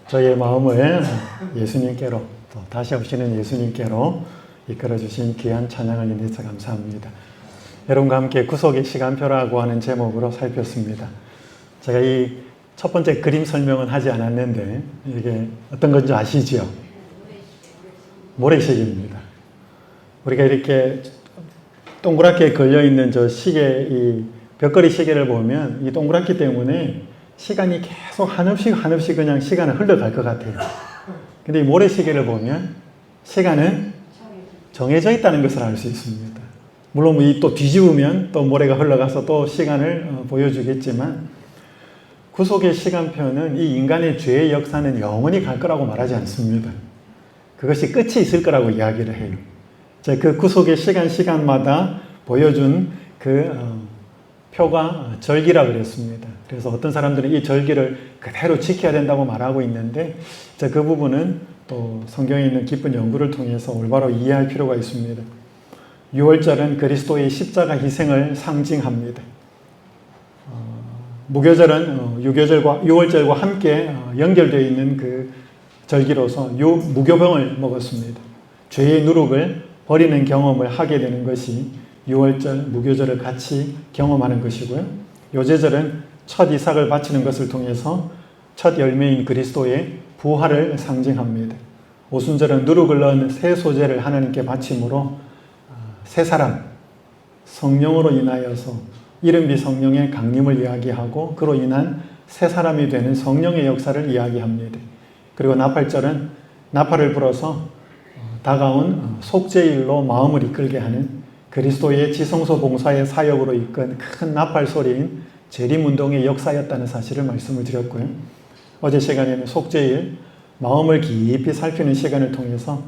저희의 마음을 예수님께로 또 다시 오시는 예수님께로 이끌어주신 귀한 찬양을 인해서 감사합니다. 여러분과 함께 구속의 시간표라고 하는 제목으로 살폈습니다. 제가 이 첫 번째 그림 설명은 하지 않았는데 이게 어떤 건지 아시죠? 모래시계입니다. 우리가 이렇게 동그랗게 걸려있는 저 시계, 이 벽걸이 시계를 보면 이 동그랗기 때문에 시간이 계속 한없이 그냥 시간은 흘러갈 것 같아요. 근데 이 모래시계를 보면 시간은 정해져 있다는 것을 알 수 있습니다. 물론 이 또 뒤집으면 또 모래가 흘러가서 또 시간을 보여주겠지만 구속의 시간표는 이 인간의 죄의 역사는 영원히 갈 거라고 말하지 않습니다. 그것이 끝이 있을 거라고 이야기를 해요. 그 구속의 시간마다 보여준 그 표가 절기라 그랬습니다. 그래서 어떤 사람들은 이 절기를 그대로 지켜야 된다고 말하고 있는데 그 부분은 또 성경에 있는 깊은 연구를 통해서 올바로 이해할 필요가 있습니다. 6월절은 그리스도의 십자가 희생을 상징합니다. 무교절은 유교절과 6월절과 함께 연결되어 있는 그 절기로서 무교병을 먹었습니다. 죄의 누룩을 버리는 경험을 하게 되는 것이 6월절, 무교절을 같이 경험하는 것이고요. 요제절은 첫 이삭을 바치는 것을 통해서 첫 열매인 그리스도의 부활을 상징합니다. 오순절은 누룩을 넣은 새 소재를 하나님께 바침으로 새 사람, 성령으로 인하여서 이른비 성령의 강림을 이야기하고 그로 인한 새 사람이 되는 성령의 역사를 이야기합니다. 그리고 나팔절은 나팔을 불어서 다가온 속죄일로 마음을 이끌게 하는 그리스도의 지성소 봉사의 사역으로 이끈 큰 나팔 소리인 재림운동의 역사였다는 사실을 말씀을 드렸고요. 어제 시간에는 속죄일, 마음을 깊이 살피는 시간을 통해서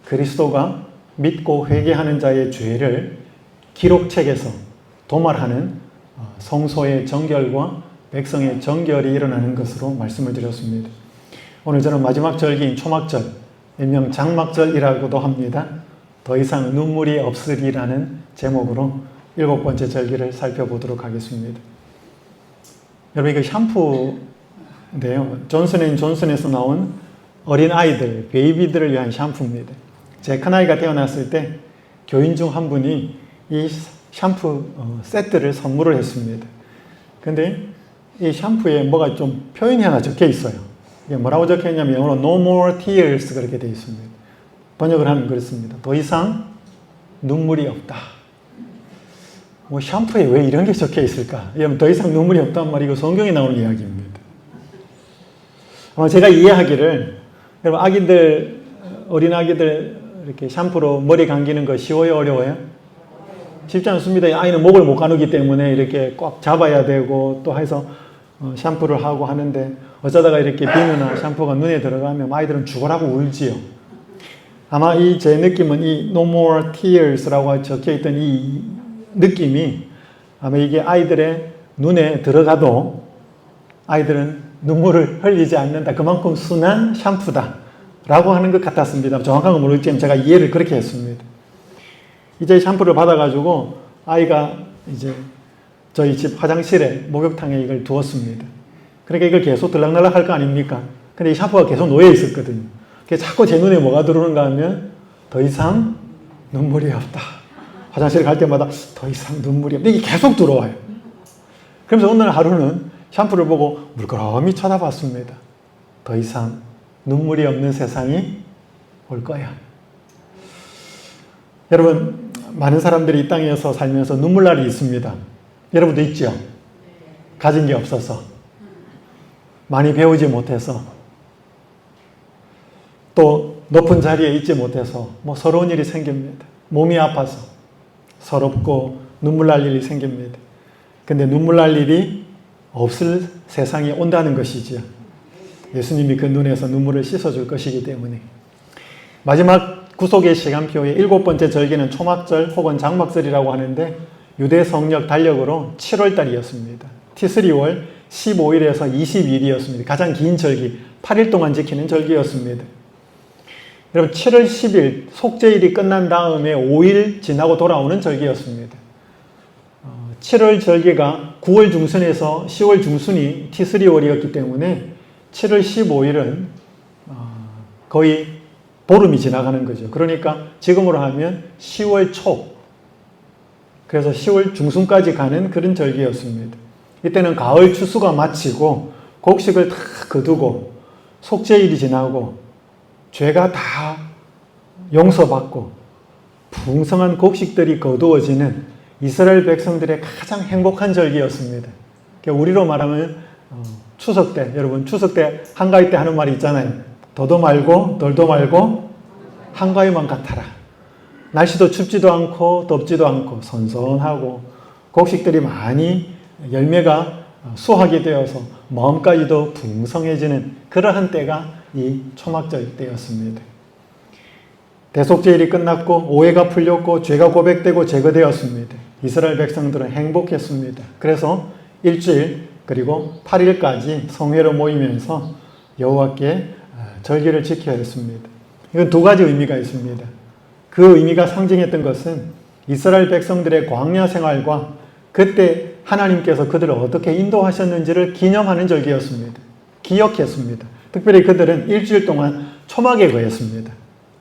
그리스도가 믿고 회개하는 자의 죄를 기록책에서 도말하는 성소의 정결과 백성의 정결이 일어나는 것으로 말씀을 드렸습니다. 오늘 저는 마지막 절기인 초막절, 일명 장막절이라고도 합니다. 더 이상 눈물이 없으리라는 제목으로 7번째 절기를 살펴보도록 하겠습니다. 여러분 이거 샴푸인데요. 존슨앤존슨에서 나온 어린 아이들, 베이비들을 위한 샴푸입니다. 제 큰아이가 태어났을 때 교인 중 한 분이 이 샴푸 세트를 선물을 했습니다. 근데 이 샴푸에 뭐가 좀 표현이 하나 적혀 있어요. 이게 뭐라고 적혀 있냐면 영어로 No more tears 그렇게 되어 있습니다. 번역을 하면 그렇습니다. 더 이상 눈물이 없다. 뭐 샴푸에 왜 이런 게 적혀 있을까? 더 이상 눈물이 없단 말이 이거 성경에 나오는 이야기입니다. 아마 제가 이해하기를 여러분 어린 아기들 이렇게 샴푸로 머리 감기는 거 쉬워요, 어려워요? 쉽지 않습니다. 아이는 목을 못 가누기 때문에 이렇게 꽉 잡아야 되고 또 해서 샴푸를 하고 하는데 어쩌다가 이렇게 비누나 샴푸가 눈에 들어가면 아이들은 죽으라고 울지요. 아마 제 느낌은 이 No more tears라고 적혀있던 이 느낌이 아마 이게 아이들의 눈에 들어가도 아이들은 눈물을 흘리지 않는다. 그만큼 순한 샴푸다. 라고 하는 것 같았습니다. 정확한 건 모르겠지만 제가 이해를 그렇게 했습니다. 이제 샴푸를 받아가지고 아이가 이제 저희 집 화장실에 목욕탕에 이걸 두었습니다. 그러니까 이걸 계속 들락날락 할 거 아닙니까? 근데 이 샴푸가 계속 놓여 있었거든요. 그래서 자꾸 제 눈에 뭐가 들어오는가 하면 더 이상 눈물이 없다. 화장실 갈 때마다 더 이상 눈물이 없다. 이게 계속 들어와요. 그러면서 오늘 하루는 샴푸를 보고 물끄러미 쳐다봤습니다. 더 이상 눈물이 없는 세상이 올 거야. 여러분, 많은 사람들이 이 땅에서 살면서 눈물날이 있습니다. 여러분도 있죠? 가진 게 없어서, 많이 배우지 못해서, 또 높은 자리에 있지 못해서 뭐 서러운 일이 생깁니다. 몸이 아파서 서럽고 눈물 날 일이 생깁니다. 근데 눈물 날 일이 없을 세상이 온다는 것이지요. 예수님이 그 눈에서 눈물을 씻어줄 것이기 때문에. 마지막 구속의 시간표의 7번째 절기는 초막절 혹은 장막절이라고 하는데 유대 성령 달력으로 7월달이었습니다. 티스리월 15일에서 20일이었습니다. 가장 긴 절기, 8일 동안 지키는 절기였습니다. 여러분 7월 10일 속죄일이 끝난 다음에 5일 지나고 돌아오는 절기였습니다. 7월 절기가 9월 중순에서 10월 중순이 티스리월이었기 때문에 7월 15일은 거의 보름이 지나가는 거죠. 그러니까 지금으로 하면 10월 초, 그래서 10월 중순까지 가는 그런 절기였습니다. 이때는 가을 추수가 마치고 곡식을 다 거두고 속죄일이 지나고 죄가 다 용서받고 풍성한 곡식들이 거두어지는 이스라엘 백성들의 가장 행복한 절기였습니다. 우리로 말하면 추석 때, 여러분 추석 때 한가위 때 하는 말이 있잖아요. 더도 말고 덜도 말고 한가위만 같아라. 날씨도 춥지도 않고 덥지도 않고 선선하고 곡식들이 많이 열매가 수확이 되어서 마음까지도 풍성해지는 그러한 때가 이 초막절 때였습니다. 대속죄일이 끝났고 오해가 풀렸고 죄가 고백되고 제거되었습니다. 이스라엘 백성들은 행복했습니다. 그래서 일주일 그리고 8일까지 성회로 모이면서 여호와께 절기를 지켜야 했습니다. 이건 두 가지 의미가 있습니다. 그 의미가 상징했던 것은 이스라엘 백성들의 광야 생활과 그때 하나님께서 그들을 어떻게 인도하셨는지를 기념하는 절기였습니다. 기억했습니다. 특별히 그들은 일주일 동안 초막에 거했습니다.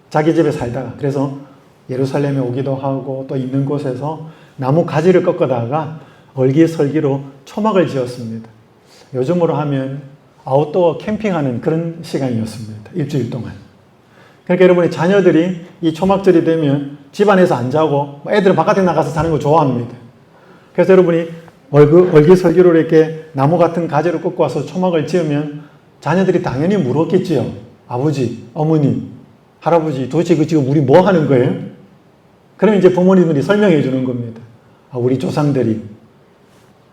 자기 집에 살다가. 그래서 예루살렘에 오기도 하고 또 있는 곳에서 나무 가지를 꺾어다가 얼기설기로 초막을 지었습니다. 요즘으로 하면 아웃도어 캠핑하는 그런 시간이었습니다. 일주일 동안. 그러니까 여러분의 자녀들이 이 초막절이 되면 집안에서 안 자고 애들은 바깥에 나가서 자는 거 좋아합니다. 그래서 여러분이 얼기설기로 이렇게 나무 같은 가지를 꺾고 와서 초막을 지으면 자녀들이 당연히 물었겠지요. 아버지, 어머니, 할아버지, 도대체 그 지금 우리 뭐 하는 거예요? 그러면 이제 부모님들이 설명해 주는 겁니다. 우리 조상들이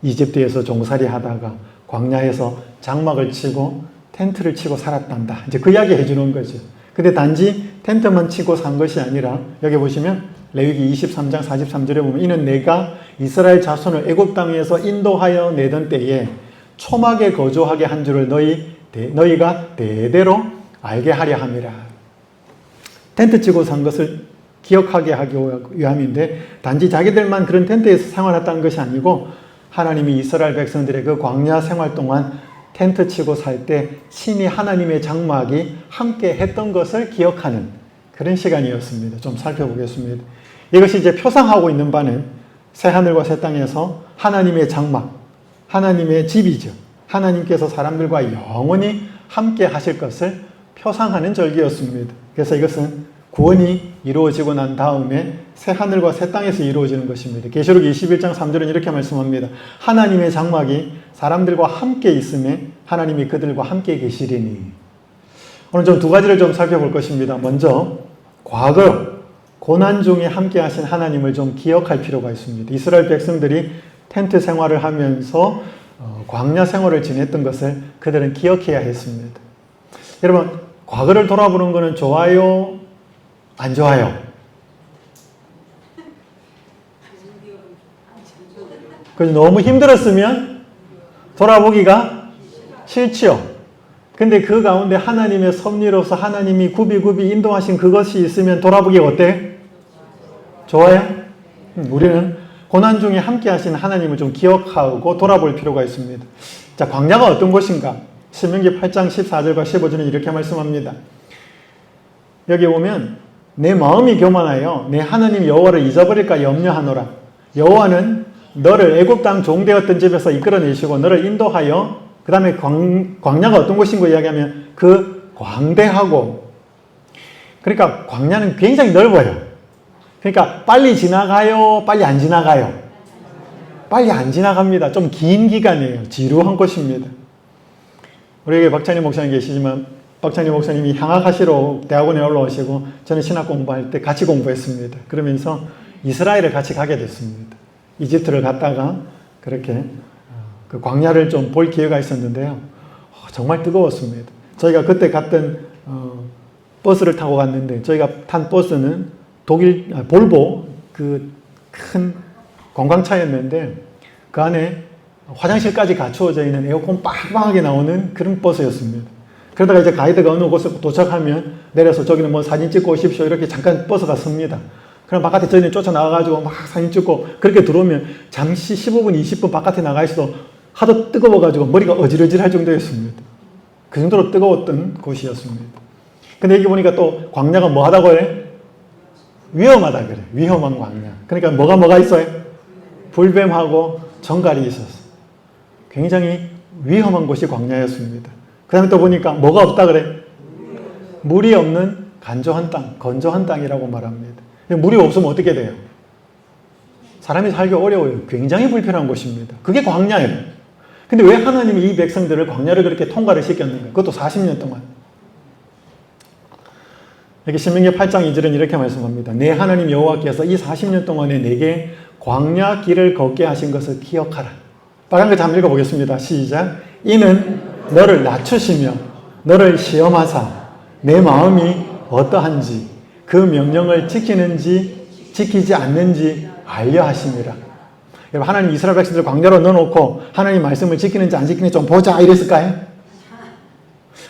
이집트에서 종살이 하다가 광야에서 장막을 치고 텐트를 치고 살았단다. 이제 그 이야기 해주는 거죠. 근데 단지 텐트만 치고 산 것이 아니라 여기 보시면 레위기 23장 43절에 보면 이는 내가 이스라엘 자손을 애굽 땅에서 인도하여 내던 때에 초막에 거주하게 한 줄을 너희가 대대로 알게 하려 함이라. 텐트 치고 산 것을 기억하게 하기 위함인데 단지 자기들만 그런 텐트에서 생활했다는 것이 아니고 하나님이 이스라엘 백성들의 그 광야 생활 동안 텐트 치고 살 때 친히 하나님의 장막이 함께 했던 것을 기억하는 그런 시간이었습니다. 좀 살펴보겠습니다. 이것이 이제 표상하고 있는 바는 새하늘과 새 땅에서 하나님의 장막, 하나님의 집이죠. 하나님께서 사람들과 영원히 함께 하실 것을 표상하는 절기였습니다. 그래서 이것은 구원이 이루어지고 난 다음에 새하늘과 새 땅에서 이루어지는 것입니다. 계시록 21장 3절은 이렇게 말씀합니다. 하나님의 장막이 사람들과 함께 있음에 하나님이 그들과 함께 계시리니. 오늘 좀 두 가지를 좀 살펴볼 것입니다. 먼저 과거 고난 중에 함께 하신 하나님을 좀 기억할 필요가 있습니다. 이스라엘 백성들이 텐트 생활을 하면서 광야 생활을 지냈던 것을 그들은 기억해야 했습니다. 여러분, 과거를 돌아보는 것은 좋아요? 안 좋아요? 그래서 너무 힘들었으면 돌아보기가 싫지요. 근데 그 가운데 하나님의 섭리로서 하나님이 굽이굽이 인도하신 그것이 있으면 돌아보기가 어때? 좋아요? 우리는 고난 중에 함께 하신 하나님을 좀 기억하고 돌아볼 필요가 있습니다. 자, 광야가 어떤 곳인가? 신명기 8장 14절과 15절은 이렇게 말씀합니다. 여기 보면 내 마음이 교만하여 내 하나님 여호와를 잊어버릴까 염려하노라. 여호와는 너를 애굽 땅 종되었던 집에서 이끌어내시고 너를 인도하여 그 다음에 광야가 어떤 곳인고 이야기하면 그 광대하고, 그러니까 광야는 굉장히 넓어요. 그러니까 빨리 지나가요? 빨리 안 지나가요? 빨리 안 지나갑니다. 좀 긴 기간이에요. 지루한 곳입니다. 우리 여기 박찬희 목사님 계시지만 박찬희 목사님이 향학하시러 대학원에 올라오시고 저는 신학 공부할 때 같이 공부했습니다. 그러면서 이스라엘을 같이 가게 됐습니다. 이집트를 갔다가 그렇게 그 광야를 좀 볼 기회가 있었는데요. 정말 뜨거웠습니다. 저희가 그때 갔던 버스를 타고 갔는데 저희가 탄 버스는 볼보 그 큰 관광차였는데 그 안에 화장실까지 갖추어져 있는 에어컨 빵빵하게 나오는 그런 버스였습니다. 그러다가 이제 가이드가 어느 곳에 도착하면 내려서 저기는 뭐 사진 찍고 오십시오. 이렇게 잠깐 버스가 섭니다. 그럼 바깥에 저희는 쫓아나가가지고 막 사진 찍고 그렇게 들어오면 잠시 15분, 20분 바깥에 나가 있어도 하도 뜨거워가지고 머리가 어지러질할 정도였습니다. 그 정도로 뜨거웠던 곳이었습니다. 근데 여기 보니까 또 광야가 뭐 하다고 그래? 위험하다 그래. 위험한 광야. 그러니까 뭐가 있어요? 불뱀하고 정갈이 있었어. 굉장히 위험한 곳이 광야였습니다. 그 다음에 또 보니까 뭐가 없다 그래? 물이 없는 간조한 땅, 건조한 땅이라고 말합니다. 물이 없으면 어떻게 돼요? 사람이 살기 어려워요. 굉장히 불편한 곳입니다. 그게 광야예요. 근데 왜 하나님이 이 백성들을 광야를 그렇게 통과를 시켰는가? 그것도 40년 동안. 여기 신명기 8장 2절은 이렇게 말씀합니다. 내 하나님 여호와께서 이 40년 동안에 내게 광야 길을 걷게 하신 것을 기억하라. 빨간 거 잠깐 읽어보겠습니다. 시작. 이는 너를 낮추시며 너를 시험하사 내 마음이 어떠한지 그 명령을 지키는지 지키지 않는지 알려 하심이라. 여러분, 하나님 이스라엘 백성들 광야로 넣어놓고 하나님 말씀을 지키는지 안 지키는지 좀 보자 이랬을까요?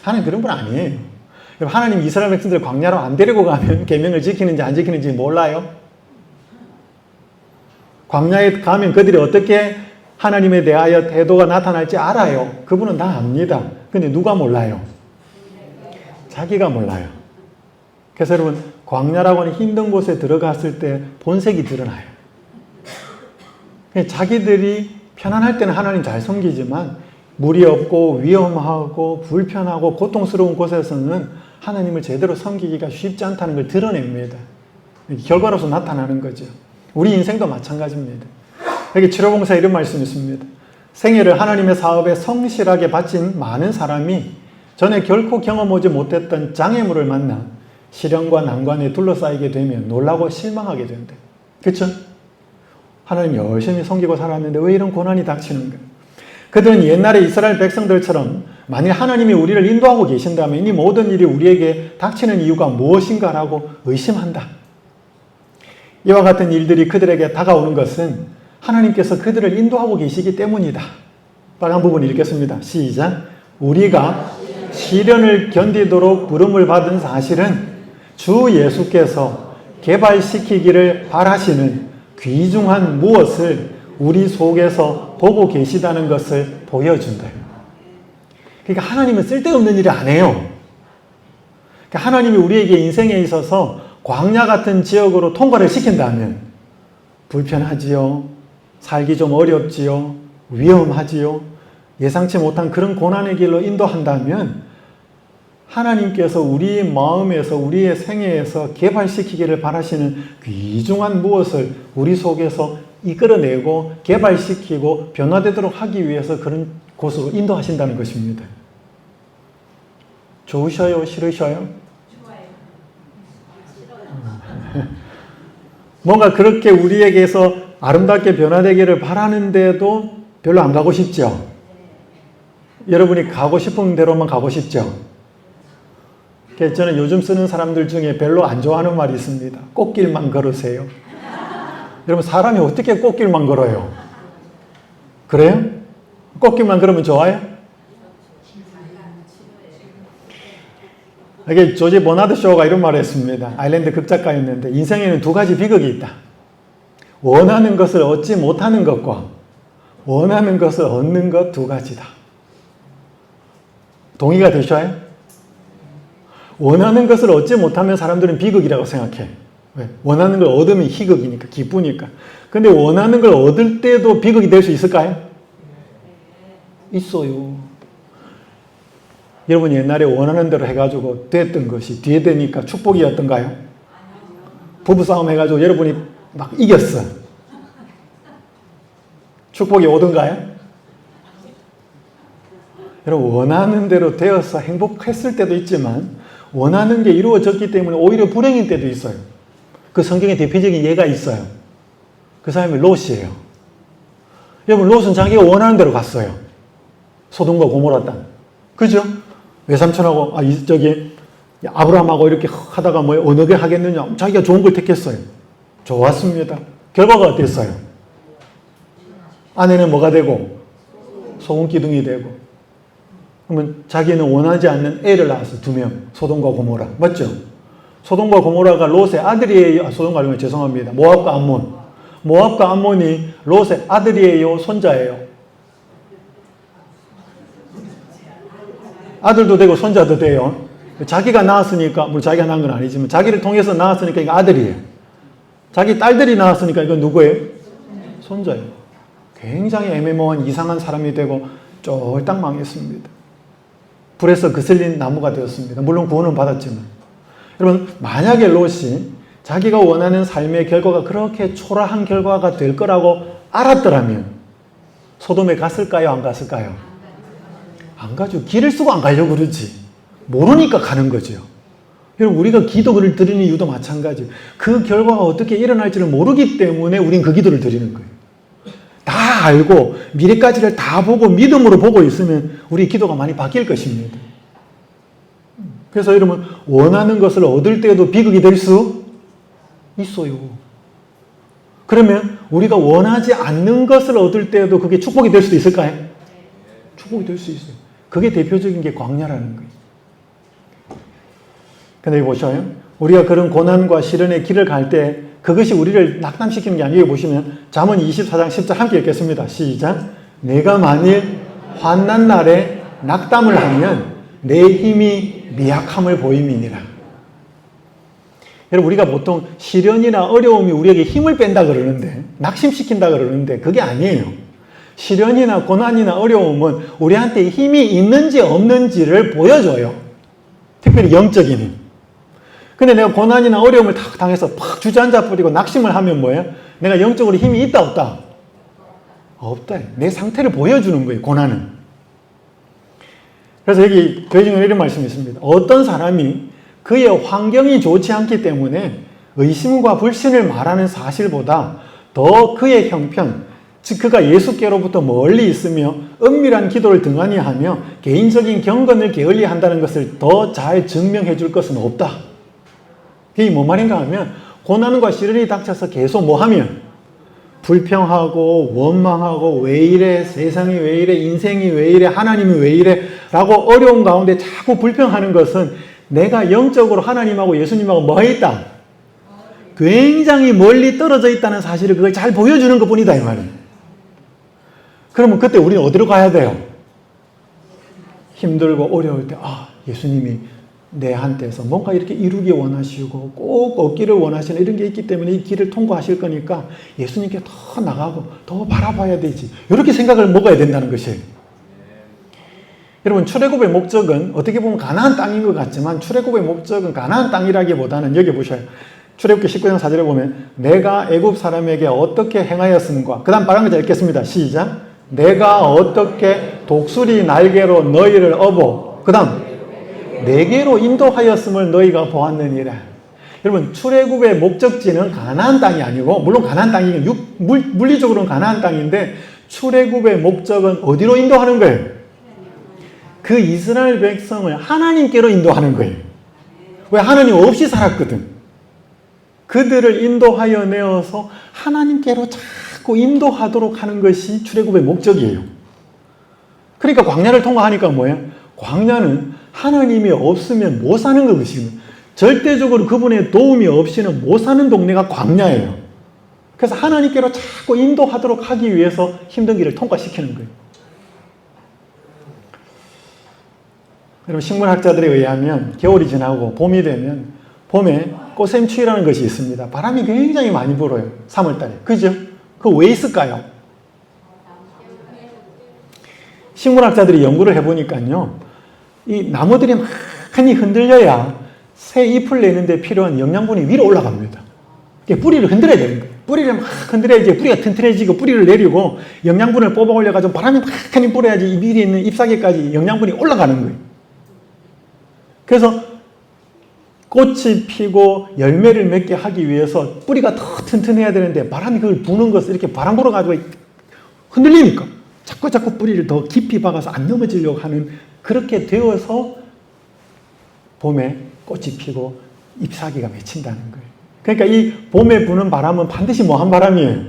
하나님 그런 분 아니에요. 여러분, 하나님 이스라엘 백성들 광야로 안 데리고 가면 계명을 지키는지 안 지키는지 몰라요. 광야에 가면 그들이 어떻게 하나님에 대하여 태도가 나타날지 알아요. 그분은 다 압니다. 근데 누가 몰라요? 자기가 몰라요. 그래서 여러분, 광야라고 하는 힘든 곳에 들어갔을 때 본색이 드러나요. 자기들이 편안할 때는 하나님 잘 섬기지만 물이 없고 위험하고 불편하고 고통스러운 곳에서는 하나님을 제대로 섬기기가 쉽지 않다는 걸 드러냅니다. 결과로서 나타나는 거죠. 우리 인생도 마찬가지입니다. 여기 치료봉사에 이런 말씀이 있습니다. 생애를 하나님의 사업에 성실하게 바친 많은 사람이 전에 결코 경험하지 못했던 장애물을 만나 시련과 난관에 둘러싸이게 되면 놀라고 실망하게 된대. 그렇죠? 하나님 열심히 섬기고 살았는데 왜 이런 고난이 닥치는가? 그들은 옛날에 이스라엘 백성들처럼 만일 하나님이 우리를 인도하고 계신다면 이 모든 일이 우리에게 닥치는 이유가 무엇인가라고 의심한다. 이와 같은 일들이 그들에게 다가오는 것은 하나님께서 그들을 인도하고 계시기 때문이다. 빨간 부분 읽겠습니다. 시작. 우리가 시련을 견디도록 부름을 받은 사실은 주 예수께서 개발시키기를 바라시는 귀중한 무엇을 우리 속에서 보고 계시다는 것을 보여준다. 그러니까 하나님은 쓸데없는 일을 안 해요. 그러니까 하나님이 우리에게 인생에 있어서 광야 같은 지역으로 통과를 시킨다면 불편하지요. 살기 좀 어렵지요. 위험하지요. 예상치 못한 그런 고난의 길로 인도한다면 하나님께서 우리의 마음에서 우리의 생애에서 개발시키기를 바라시는 귀중한 무엇을 우리 속에서 이끌어내고 개발시키고 변화되도록 하기 위해서 그런 곳으로 인도하신다는 것입니다. 좋으셔요? 싫으셔요? 좋아요. 뭔가 그렇게 우리에게서 아름답게 변화되기를 바라는데도 별로 안 가고 싶죠? 여러분이 가고 싶은 대로만 가고 싶죠? 그래서 저는 요즘 쓰는 사람들 중에 별로 안 좋아하는 말이 있습니다. 꽃길만 걸으세요. 여러분, 사람이 어떻게 꽃길만 걸어요? 그래요? 꽃길만 걸으면 좋아요? 이게 조지 버나드 쇼가 이런 말을 했습니다. 아일랜드 극작가였는데 인생에는 두 가지 비극이 있다. 원하는 것을 얻지 못하는 것과 원하는 것을 얻는 것 두 가지다. 동의가 되셔요? 원하는 것을 얻지 못하면 사람들은 비극이라고 생각해. 왜? 원하는 걸 얻으면 희극이니까, 기쁘니까. 근데 원하는 걸 얻을 때도 비극이 될 수 있을까요? 있어요. 여러분 옛날에 원하는 대로 해가지고 됐던 것이 뒤에 되니까 축복이었던가요? 부부싸움 해가지고 여러분이 막 이겼어. 축복이 오던가요? 여러분 원하는 대로 되어서 행복했을 때도 있지만 원하는 게 이루어졌기 때문에 오히려 불행인 때도 있어요. 그 성경의 대표적인 예가 있어요. 그 사람이 롯이에요. 여러분 롯은 자기가 원하는 대로 갔어요. 소돔과 고모라 땅. 그죠? 외삼촌하고 아브라함하고 이렇게 하다가 뭐 어느 게 하겠느냐. 자기가 좋은 걸 택했어요. 좋았습니다. 결과가 어땠어요? 아내는 뭐가 되고? 소금 기둥이 되고. 그러면 자기는 원하지 않는 애를 낳았어. 2명. 소돔과 고모라. 맞죠? 소돔과 고모라가 롯의 아들이에요. 소돔과 아니면 죄송합니다. 모압과 암몬. 모압과 암몬이 롯의 아들이에요. 손자예요. 아들도 되고 손자도 돼요. 자기가 낳았으니까, 물론 자기가 낳은 건 아니지만 자기를 통해서 낳았으니까 이거 아들이에요. 자기 딸들이 낳았으니까 이건 누구예요? 손자예요. 굉장히 애매모호한 이상한 사람이 되고 쫄딱 망했습니다. 불에서 그슬린 나무가 되었습니다. 물론 구원은 받았지만. 여러분, 만약에 롯이 자기가 원하는 삶의 결과가 그렇게 초라한 결과가 될 거라고 알았더라면 소돔에 갔을까요? 안 갔을까요? 안 가죠. 길을 쓰고 안 가려고 그러지. 모르니까 가는 거죠. 여러분, 우리가 기도를 드리는 이유도 마찬가지예요. 그 결과가 어떻게 일어날지를 모르기 때문에 우린 그 기도를 드리는 거예요. 다 알고 미래까지를 다 보고 믿음으로 보고 있으면 우리 기도가 많이 바뀔 것입니다. 그래서 여러분, 원하는 것을 얻을 때에도 비극이 될 수 있어요. 그러면 우리가 원하지 않는 것을 얻을 때에도 그게 축복이 될 수도 있을까요? 축복이 될 수 있어요. 그게 대표적인 게 광야라는 거예요. 근데 보셔요. 우리가 그런 고난과 시련의 길을 갈 때 그것이 우리를 낙담시키는 게 아니에요. 보시면 잠언 24장 10절 함께 읽겠습니다. 시작. 내가 만일 환난 날에 낙담을 하면 내 힘이 미약함을 보임이니라. 여러분, 우리가 보통 시련이나 어려움이 우리에게 힘을 뺀다 그러는데, 낙심시킨다 그러는데 그게 아니에요. 시련이나 고난이나 어려움은 우리한테 힘이 있는지 없는지를 보여줘요. 특별히 영적인 힘. 근데 내가 고난이나 어려움을 탁 당해서 팍 주저앉아 버리고 낙심을 하면 뭐예요? 내가 영적으로 힘이 있다 없다? 없다. 내 상태를 보여주는 거예요, 고난은. 그래서 여기 교회 중에 이런 말씀이 있습니다. 어떤 사람이 그의 환경이 좋지 않기 때문에 의심과 불신을 말하는 사실보다 더 그의 형편, 즉 그가 예수께로부터 멀리 있으며 은밀한 기도를 등한히 하며 개인적인 경건을 게을리 한다는 것을 더 잘 증명해 줄 것은 없다. 그게 뭔 말인가 하면 고난과 시련이 닥쳐서 계속 뭐 하면 불평하고 원망하고 왜 이래, 세상이 왜 이래, 인생이 왜 이래, 하나님이 왜 이래 라고 어려운 가운데 자꾸 불평하는 것은 내가 영적으로 하나님하고 예수님하고 뭐 있다? 굉장히 멀리 떨어져 있다는 사실을 그걸 잘 보여주는 것 뿐이다 이 말이에요. 그러면 그때 우리는 어디로 가야 돼요? 힘들고 어려울 때 예수님이 내한테서 뭔가 이렇게 이루기 원하시고 꼭 얻기를 원하시는 이런 게 있기 때문에 이 길을 통과하실 거니까 예수님께 더 나가고 더 바라봐야 되지. 이렇게 생각을 먹어야 된다는 것이에요. 여러분, 출애굽의 목적은 어떻게 보면 가나안 땅인 것 같지만 출애굽의 목적은 가나안 땅이라기보다는 여기 보셔요. 출애굽기 19장 4절에 보면 내가 애굽 사람에게 어떻게 행하였음과 그 다음 빨간 글자 읽겠습니다. 시작. 내가 어떻게 독수리 날개로 너희를 업어 그 다음 내게로 인도하였음을 너희가 보았느니라. 여러분, 출애굽의 목적지는 가나안 땅이 아니고, 물론 가나안 땅이 물리적으로는 가나안 땅인데 출애굽의 목적은 어디로 인도하는 거예요? 그 이스라엘 백성을 하나님께로 인도하는 거예요. 왜? 하나님 없이 살았거든. 그들을 인도하여 내어서 하나님께로 자꾸 인도하도록 하는 것이 출애굽의 목적이에요. 그러니까 광야를 통과하니까 뭐예요? 광야는 하나님이 없으면 못 사는 것이거든요. 절대적으로 그분의 도움이 없이는 못 사는 동네가 광야예요. 그래서 하나님께로 자꾸 인도하도록 하기 위해서 힘든 길을 통과시키는 거예요. 여러분, 식물학자들에 의하면 겨울이 지나고 봄이 되면 봄에 꽃샘추위라는 것이 있습니다. 바람이 굉장히 많이 불어요. 3월달에. 그죠? 그거 왜 있을까요? 식물학자들이 연구를 해보니까요. 이 나무들이 많이 흔들려야 새 잎을 내는데 필요한 영양분이 위로 올라갑니다. 뿌리를 흔들어야 되는 거예요. 뿌리를 막 흔들어야지 뿌리가 튼튼해지고 뿌리를 내리고 영양분을 뽑아 올려가지고 바람이 많이 불어야지 이 위에 있는 잎사귀까지 영양분이 올라가는 거예요. 그래서 꽃이 피고 열매를 맺게 하기 위해서 뿌리가 더 튼튼해야 되는데 바람이 그걸 부는 것을 이렇게 바람 불어가지고 흔들리니까 자꾸 뿌리를 더 깊이 박아서 안 넘어지려고 하는, 그렇게 되어서 봄에 꽃이 피고 잎사귀가 맺힌다는 거예요. 그러니까 이 봄에 부는 바람은 반드시 뭐한 바람이에요?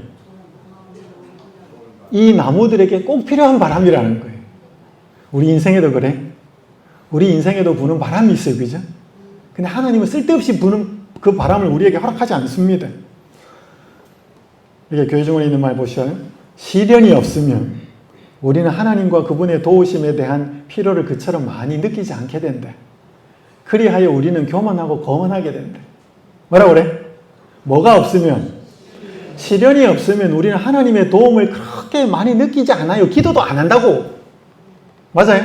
이 나무들에게 꼭 필요한 바람이라는 거예요. 우리 인생에도 그래. 우리 인생에도 부는 바람이 있어요. 그죠? 근데 하나님은 쓸데없이 부는 그 바람을 우리에게 허락하지 않습니다. 이게 교회 중에 있는 말 보셔요. 시련이 없으면 우리는 하나님과 그분의 도우심에 대한 필요를 그처럼 많이 느끼지 않게 된다. 그리하여 우리는 교만하고 거만하게 된대. 뭐라고 그래? 뭐가 없으면? 시련이 없으면 우리는 하나님의 도움을 그렇게 많이 느끼지 않아요. 기도도 안 한다고. 맞아요?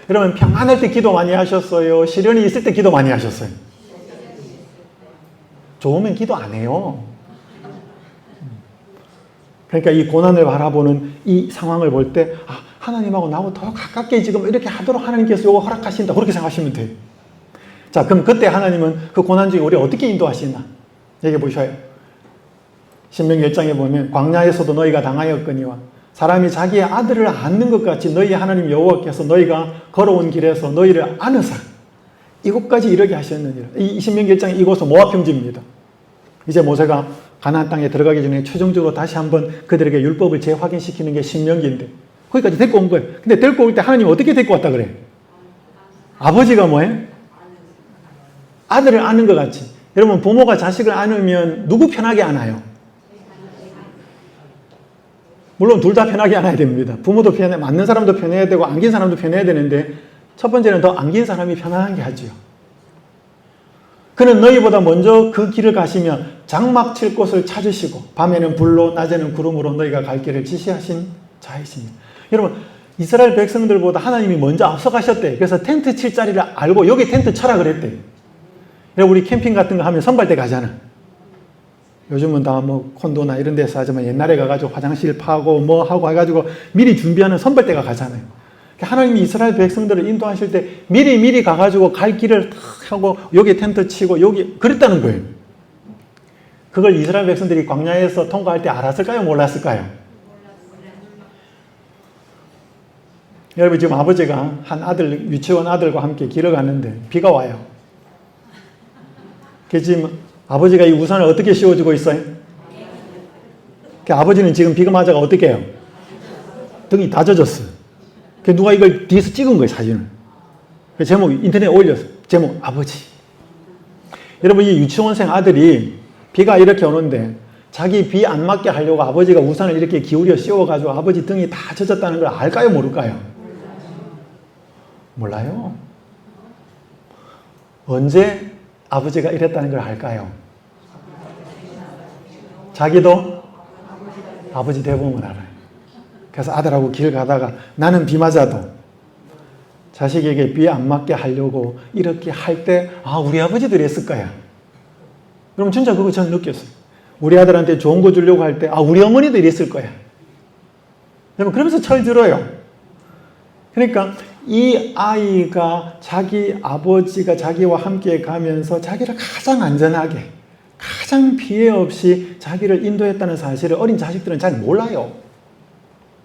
여러분 평안할 때 기도 많이 하셨어요? 시련이 있을 때 기도 많이 하셨어요? 좋으면 기도 안 해요. 그러니까 이 고난을 바라보는 이 상황을 볼 때 하나님하고 나하고 더 가깝게 지금 이렇게 하도록 하나님께서 이거 허락하신다. 그렇게 생각하시면 돼요. 자, 그럼 그때 하나님은 그 고난 중에 우리 어떻게 인도하시나? 얘기해 보셔요. 신명기 1장에 보면 광야에서도 너희가 당하였거니와 사람이 자기의 아들을 안는 것 같이 너희 하나님 여호와께서 너희가 걸어온 길에서 너희를 안으사 이곳까지 이르게 하셨느니라. 이 신명기 1장 이곳은 모압 평지입니다. 이제 모세가 가나안 땅에 들어가기 전에 최종적으로 다시 한번 그들에게 율법을 재확인시키는 게 신명기인데 거기까지 데리고 온 거예요. 근데 데리고 올 때 하나님 어떻게 데리고 왔다 그래? 아버지가 뭐예요? 아들을 안는 것 같이. 여러분 부모가 자식을 안으면 누구 편하게 안아요? 물론 둘 다 편하게 안아야 됩니다. 부모도 편해, 맞는 사람도 편해야 되고 안긴 사람도 편해야 되는데 첫 번째는 더 안긴 사람이 편안하게 하지요. 그는 너희보다 먼저 그 길을 가시며 장막 칠 곳을 찾으시고 밤에는 불로 낮에는 구름으로 너희가 갈 길을 지시하신 자이십니다. 여러분 이스라엘 백성들보다 하나님이 먼저 앞서가셨대. 그래서 텐트 칠 자리를 알고 여기 텐트 쳐라 그랬대. 우리 캠핑 같은 거 하면 선발대 가잖아. 요즘은 다 뭐 콘도나 이런 데서 하지만 옛날에 가가지고 화장실 파고 뭐 하고 해가지고 미리 준비하는 선발대가 가잖아요. 하나님이 이스라엘 백성들을 인도하실 때 미리 가가지고 갈 길을 탁 하고 여기 텐트 치고 여기 그랬다는 거예요. 그걸 이스라엘 백성들이 광야에서 통과할 때 알았을까요? 몰랐을까요? 여러분 지금 아버지가 한 아들 유치원 아들과 함께 길을 갔는데 비가 와요. 그래서 지금 아버지가 이 우산을 어떻게 씌워주고 있어요? 아버지는 지금 비가 맞아가 어떻게 해요? 등이 다 젖었어요. 누가 이걸 뒤에서 찍은 거예요, 사진을. 제목 인터넷에 올렸어요. 제목 아버지. 여러분 이 유치원생 아들이 비가 이렇게 오는데 자기 비 안 맞게 하려고 아버지가 우산을 이렇게 기울여 씌워가지고 아버지 등이 다 젖었다는 걸 알까요, 모를까요? 몰라요. 언제 아버지가 이랬다는 걸 알까요? 자기도 아버지 대부분 알아요. 그래서 아들하고 길 가다가 나는 비 맞아도 자식에게 비 안 맞게 하려고 이렇게 할 때 우리 아버지들이 했을 거야. 그럼 진짜 그거 저는 느꼈어요. 우리 아들한테 좋은 거 주려고 할 때 우리 어머니들이 했을 거야. 여러분 그러면서 철들어요. 그러니까 이 아이가 자기 아버지가 자기와 함께 가면서 자기를 가장 안전하게 가장 피해 없이 자기를 인도했다는 사실을 어린 자식들은 잘 몰라요.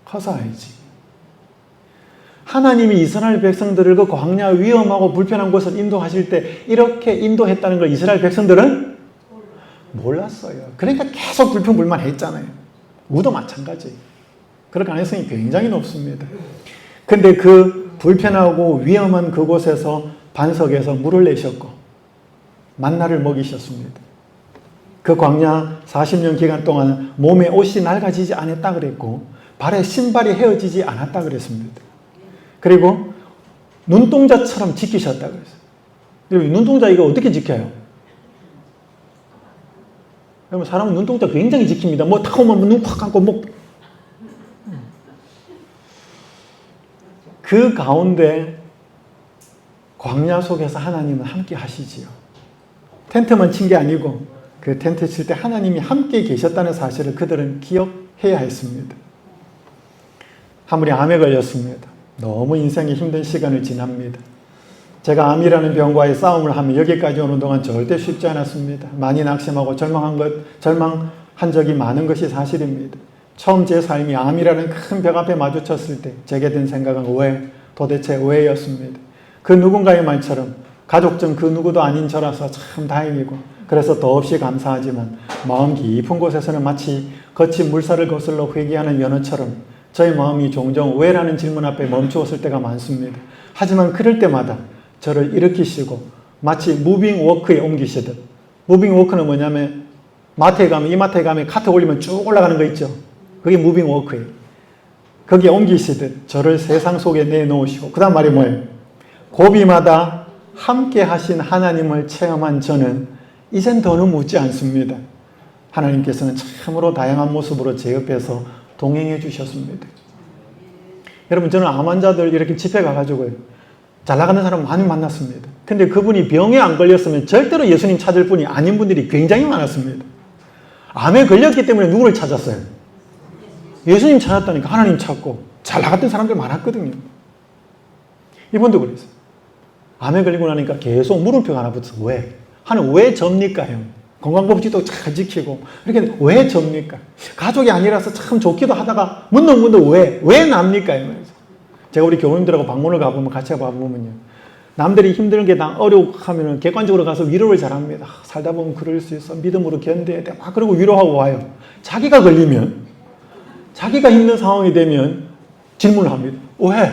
커서 알지. 하나님이 이스라엘 백성들을 그 광야 위험하고 불편한 곳을 인도하실 때 이렇게 인도했다는 걸 이스라엘 백성들은 몰랐어요. 그러니까 계속 불평불만했잖아요. 우도 마찬가지. 그럴 가능성이 굉장히 높습니다. 근데 그 불편하고 위험한 그곳에서 반석에서 물을 내셨고 만나를 먹이셨습니다. 그 광야 40년 기간 동안 몸에 옷이 낡아지지 않았다 그랬고 발에 신발이 헤어지지 않았다 그랬습니다. 그리고 눈동자처럼 지키셨다 그랬어요. 눈동자 이거 어떻게 지켜요? 여러분 사람은 눈동자 굉장히 지킵니다. 뭐 탁 오면 눈 확 감고 뭐 그 가운데 광야 속에서 하나님은 함께 하시지요. 텐트만 친 게 아니고 그 텐트 칠 때 하나님이 함께 계셨다는 사실을 그들은 기억해야 했습니다. 한 분이 암에 걸렸습니다. 너무 인생이 힘든 시간을 지납니다. 제가 암이라는 병과의 싸움을 하며 여기까지 오는 동안 절대 쉽지 않았습니다. 많이 낙심하고 절망한 적이 많은 것이 사실입니다. 처음 제 삶이 암이라는 큰 벽 앞에 마주쳤을 때 제게 든 생각은 도대체 였습니다. 그 누군가의 말처럼 가족 중 그 누구도 아닌 저라서 참 다행이고 그래서 더없이 감사하지만 마음 깊은 곳에서는 마치 거친 물살을 거슬러 회귀하는 연어처럼 저의 마음이 종종 왜라는 질문 앞에 멈추었을 때가 많습니다. 하지만 그럴 때마다 저를 일으키시고 마치 무빙 워크에 옮기시듯. 무빙 워크는 뭐냐면 이마트에 가면 카트 올리면 쭉 올라가는 거 있죠. 그게 무빙 워크예요. 거기에 옮기시듯 저를 세상 속에 내놓으시고 그 다음 말이 뭐예요? 고비마다 함께 하신 하나님을 체험한 저는 이젠 더는 묻지 않습니다. 하나님께서는 참으로 다양한 모습으로 제 옆에서 동행해 주셨습니다. 여러분, 저는 암 환자들 이렇게 집회 가가지고 잘 나가는 사람 많이 만났습니다. 근데 그분이 병에 안 걸렸으면 절대로 예수님 찾을 분이 아닌 분들이 굉장히 많았습니다. 암에 걸렸기 때문에 누구를 찾았어요? 예수님 찾았다니까. 하나님 찾고 잘 나갔던 사람들 많았거든요. 이분도 그랬어요. 암에 걸리고 나니까 계속 물음표가 하나 붙어서 왜? 하는 왜 접니까 형? 건강법칙도 잘 지키고 이렇게 왜 접니까? 가족이 아니라서 참 좋기도 하다가 문득 왜 납니까? 이러면서 제가 우리 교우님들하고 방문을 가보면 같이 가보면요, 남들이 힘든 게 다 어려워 하면은 객관적으로 가서 위로를 잘합니다. 살다 보면 그럴 수 있어, 믿음으로 견뎌야 돼, 막 그러고 위로하고 와요. 자기가 걸리면, 자기가 힘든 상황이 되면 질문을 합니다. 왜?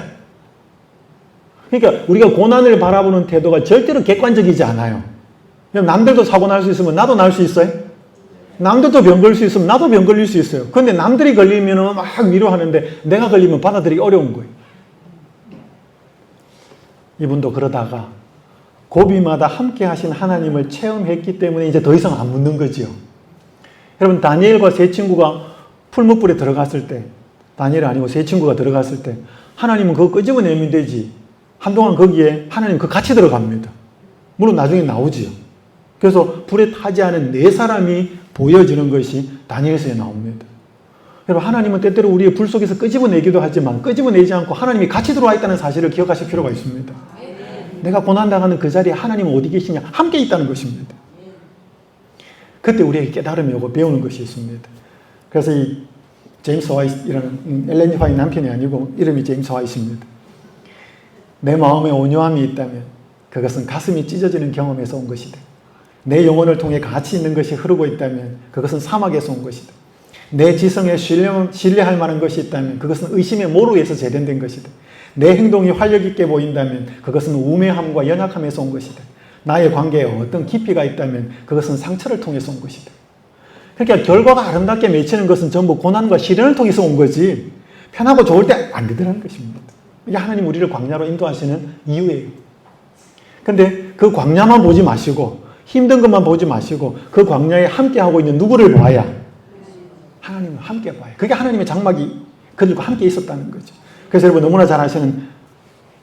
그러니까 우리가 고난을 바라보는 태도가 절대로 객관적이지 않아요. 남들도 사고 날 수 있으면 나도 날 수 있어요? 남들도 병 걸릴 수 있으면 나도 병 걸릴 수 있어요. 그런데 남들이 걸리면 막 위로하는데 내가 걸리면 받아들이기 어려운 거예요. 이분도 그러다가 고비마다 함께 하신 하나님을 체험했기 때문에 이제 더 이상 안 묻는 거지요. 여러분, 다니엘과 세 친구가 풀무불에 들어갔을 때, 다니엘 아니고 세 친구가 들어갔을 때 하나님은 그거 끄집어내면 되지. 한동안 거기에 하나님 그 같이 들어갑니다. 물론 나중에 나오지요. 그래서 불에 타지 않은 네 사람이 보여지는 것이 다니엘서에 나옵니다. 여러분, 하나님은 때때로 우리의 불 속에서 끄집어내기도 하지만 끄집어내지 않고 하나님이 같이 들어와 있다는 사실을 기억하실 필요가 있습니다. 내가 고난당하는 그 자리에 하나님은 어디 계시냐? 함께 있다는 것입니다. 그때 우리에게 깨달음이 오고 배우는 것이 있습니다. 그래서 이 제임스 화이트라는, 엘렌 화이트 남편이 아니고 이름이 제임스 화이트입니다. 내 마음에 온유함이 있다면 그것은 가슴이 찢어지는 경험에서 온 것이다. 내 영혼을 통해 가치 있는 것이 흐르고 있다면 그것은 사막에서 온 것이다. 내 지성에 신뢰할 만한 것이 있다면 그것은 의심의 모루에서 재련된 것이다. 내 행동이 활력 있게 보인다면 그것은 우매함과 연약함에서 온 것이다. 나의 관계에 어떤 깊이가 있다면 그것은 상처를 통해서 온 것이다. 그러니까 결과가 아름답게 맺히는 것은 전부 고난과 시련을 통해서 온 거지 편하고 좋을 때 안 되더라는 것입니다. 이게 하나님 우리를 광야로 인도하시는 이유예요. 근데 그 광야만 보지 마시고 힘든 것만 보지 마시고 그 광야에 함께하고 있는 누구를 보아야? 하나님을 함께 봐야. 그게 하나님의 장막이 그들과 함께 있었다는 거죠. 그래서 여러분 너무나 잘 아시는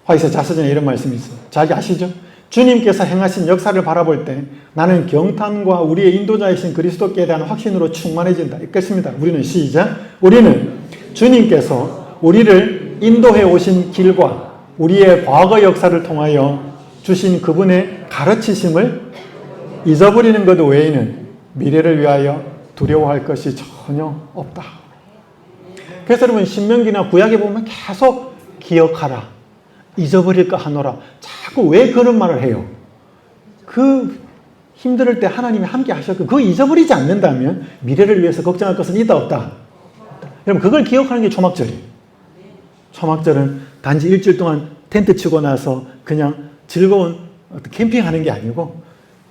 화이서 자서전에 이런 말씀이 있어요. 잘 아시죠? 주님께서 행하신 역사를 바라볼 때 나는 경탄과 우리의 인도자이신 그리스도께 대한 확신으로 충만해진다. 읽겠습니다. 우리는 시작. 우리는 주님께서 우리를 인도해 오신 길과 우리의 과거 역사를 통하여 주신 그분의 가르치심을 잊어버리는 것 외에는 미래를 위하여 두려워할 것이 전혀 없다. 그래서 여러분 신명기나 구약에 보면 계속 기억하라, 잊어버릴까 하노라. 자꾸 왜 그런 말을 해요? 그 힘들 때 하나님이 함께 하셨고 그거 잊어버리지 않는다면 미래를 위해서 걱정할 것은 있다 없다? 여러분 그걸 기억하는 게 초막절이에요. 초막절은 단지 일주일 동안 텐트 치고 나서 그냥 즐거운 캠핑하는 게 아니고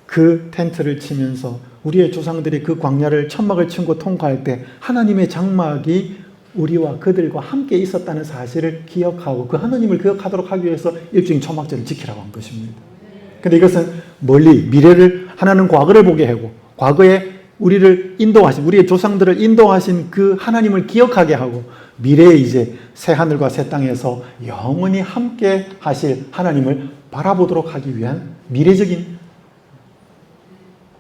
그 텐트를 치면서 우리의 조상들이 그 광야를 천막을 치고 통과할 때 하나님의 장막이 우리와 그들과 함께 있었다는 사실을 기억하고 그 하나님을 기억하도록 하기 위해서 일주일 초막절을 지키라고 한 것입니다. 근데 이것은 멀리 미래를, 하나는 과거를 보게 하고 과거에 우리를 인도하신, 우리의 조상들을 인도하신 그 하나님을 기억하게 하고 미래에 이제 새 하늘과 새 땅에서 영원히 함께 하실 하나님을 바라보도록 하기 위한 미래적인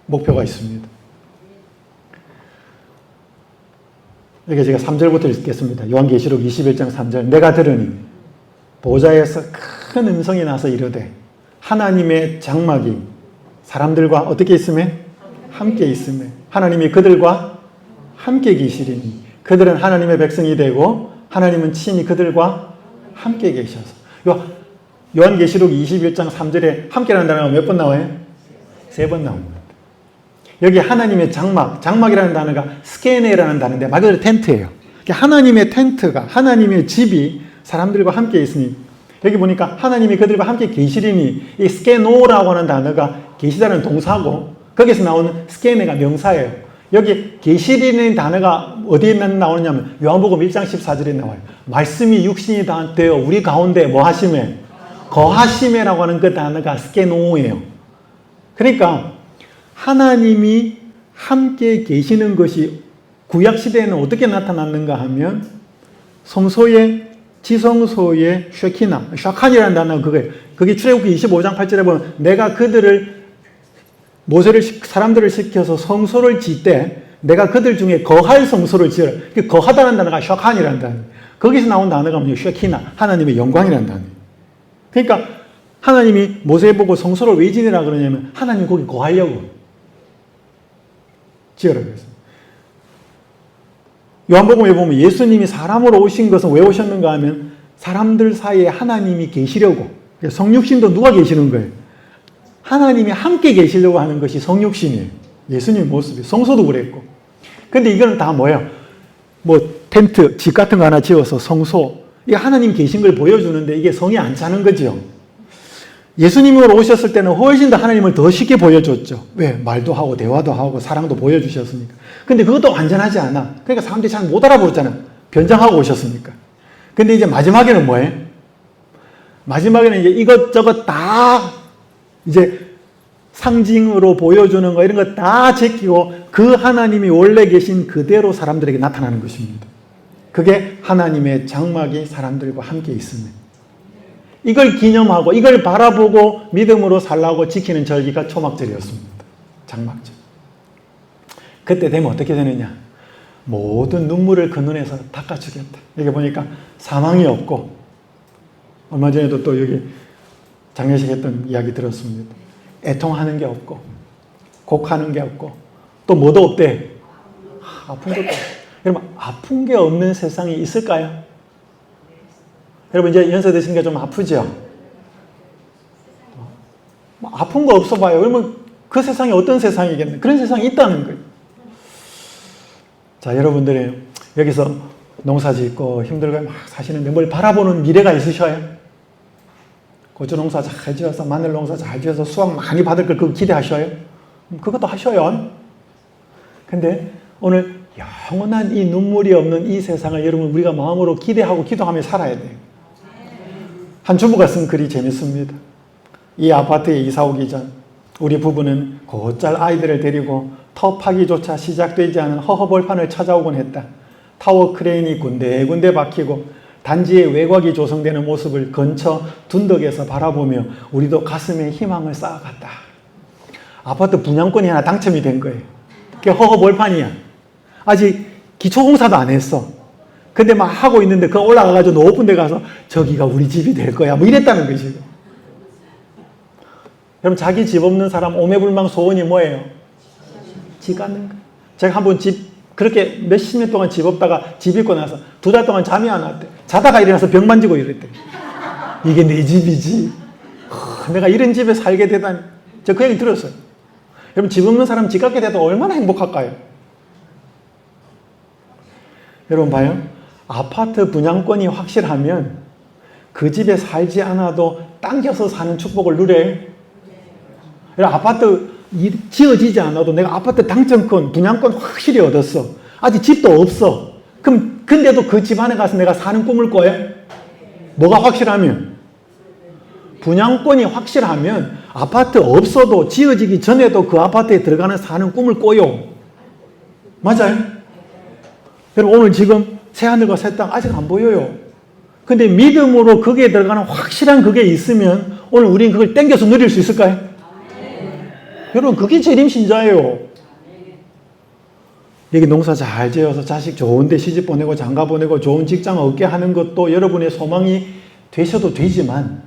목표가 있습니다. 여기 제가 3절부터 읽겠습니다. 요한계시록 21장 3절. 내가 들으니 보좌에서 큰 음성이 나서 이르되 하나님의 장막이 사람들과 어떻게 있음에? 함께 있음에 하나님이 그들과 함께 계시리니 그들은 하나님의 백성이 되고 하나님은 친히 그들과 함께 계셔서. 요한계시록 21장 3절에 함께라는 단어가 몇 번 나와요? 3번 나옵니다. 여기 하나님의 장막, 장막이라는 단어가 스케네라는 단어인데 말 그대로 텐트예요. 하나님의 텐트가, 하나님의 집이 사람들과 함께 있으니 여기 보니까 하나님이 그들과 함께 계시리니 이 스케노라고 하는 단어가 계시다는 동사고 거기서 나오는 스케네가 명사예요. 여기 계시리는 단어가 어디에 나오느냐면 요한복음 1장 14절에 나와요. 말씀이 육신이 다 되어 우리 가운데 뭐 하심에? 거하심이라고 하는 그 단어가 스케노예요. 그러니까 하나님이 함께 계시는 것이 구약시대에는 어떻게 나타났는가 하면 성소의 지성소의 샤칸이라는 단어가 그게 출애굽기 25장 8절에 보면 내가 그들을 사람들을 시켜서 성소를 짓되 내가 그들 중에 거할 성소를 지으라. 거하다는 단어가 샤칸이라는 단어. 거기서 나온 단어가 뭐냐? 샤키나, 하나님의 영광이라는 단어. 그러니까 하나님이 모세 보고 성소를 왜 지으라 그러냐면 하나님 거기 거하려고 지으라 그랬어요. 요한복음에 보면 예수님이 사람으로 오신 것은 왜 오셨는가 하면 사람들 사이에 하나님이 계시려고. 성육신도 누가 계시는 거예요? 하나님이 함께 계시려고 하는 것이 성육신이에요. 예수님 모습이. 성소도 그랬고. 근데 이거는 다 뭐예요? 뭐 텐트, 집 같은 거 하나 지어서 성소. 이게 하나님 계신 걸 보여주는데 이게 성이 안 차는 거죠. 예수님으로 오셨을 때는 훨씬 더 하나님을 더 쉽게 보여줬죠. 왜? 말도 하고 대화도 하고 사랑도 보여주셨으니까. 근데 그것도 완전하지 않아. 그러니까 사람들이 잘 못 알아보잖아. 변장하고 오셨으니까. 근데 이제 마지막에는 뭐예요? 마지막에는 이제 이것저것 다 이제 상징으로 보여주는 거 이런 거 다 제끼고 그 하나님이 원래 계신 그대로 사람들에게 나타나는 것입니다. 그게 하나님의 장막이 사람들과 함께 있습니다. 이걸 기념하고 이걸 바라보고 믿음으로 살라고 지키는 절기가 초막절이었습니다. 장막절. 그때 되면 어떻게 되느냐? 모든 눈물을 그 눈에서 닦아주겠다. 여기 보니까 사망이 없고 얼마 전에도 또 여기 장례식 했던 이야기 들었습니다. 애통하는 게 없고 곡하는 게 없고 또 뭐도 없대. 아픈 것도 없고. 여러분 아픈 게 없는 세상이 있을까요? 여러분 이제 연세 드시니까 좀 아프죠? 아픈 거 없어 봐요. 그러면 그 세상이 어떤 세상이겠네. 그런 세상이 있다는 거예요. 자, 여러분들이 여기서 농사 짓고 힘들고 막 사시는데 뭘 바라보는 미래가 있으셔요? 고추 농사 잘 지어서 마늘 농사 잘 지어서 수확 많이 받을 걸 그거 기대하셔요? 그것도 하셔요. 근데 오늘 영원한 이 눈물이 없는 이 세상을 여러분 우리가 마음으로 기대하고 기도하며 살아야 돼요. 한 주부가 쓴 글이 재밌습니다. 이 아파트에 이사 오기 전 우리 부부는 곧잘 아이들을 데리고 터 파기조차 시작되지 않은 허허벌판을 찾아오곤 했다. 타워 크레인이 군데군데 박히고 단지의 외곽이 조성되는 모습을 근처 둔덕에서 바라보며 우리도 가슴에 희망을 쌓아갔다. 아파트 분양권이 하나 당첨이 된 거예요. 그게 허허벌판이야. 아직 기초공사도 안 했어. 근데 막 하고 있는데 그 올라가가지고 높은 데 가서 저기가 우리 집이 될 거야. 뭐 이랬다는 거지. 여러분 자기 집 없는 사람 오매불망 소원이 뭐예요? 집 갖는 거. 제가 한번 집 그렇게 몇십 년 동안 집 없다가 집 있고 나서 2달 동안 잠이 안 왔대. 자다가 일어나서 벽 만지고 이랬대. 이게 내 집이지. 내가 이런 집에 살게 되다니. 저 그 얘기 들었어요. 여러분 집 없는 사람 집 갖게 돼도 얼마나 행복할까요? 여러분 봐요. 아파트 분양권이 확실하면 그 집에 살지 않아도 당겨서 사는 축복을 누려요. 아파트 지어지지 않아도 내가 아파트 당첨권, 분양권 확실히 얻었어. 아직 집도 없어. 그럼 근데도 그 집 안에 가서 내가 사는 꿈을 꿔요? 뭐가 확실하면? 분양권이 확실하면 아파트 없어도 지어지기 전에도 그 아파트에 들어가는 사는 꿈을 꿔요. 맞아요? 여러분 오늘 지금 새하늘과 새 땅 아직 안 보여요. 근데 믿음으로 거기에 들어가는 확실한 그게 있으면 오늘 우리는 그걸 땡겨서 누릴 수 있을까요? 여러분 그게 재림신자예요. 여기 농사 잘 지어서 자식 좋은 데 시집 보내고 장가 보내고 좋은 직장 얻게 하는 것도 여러분의 소망이 되셔도 되지만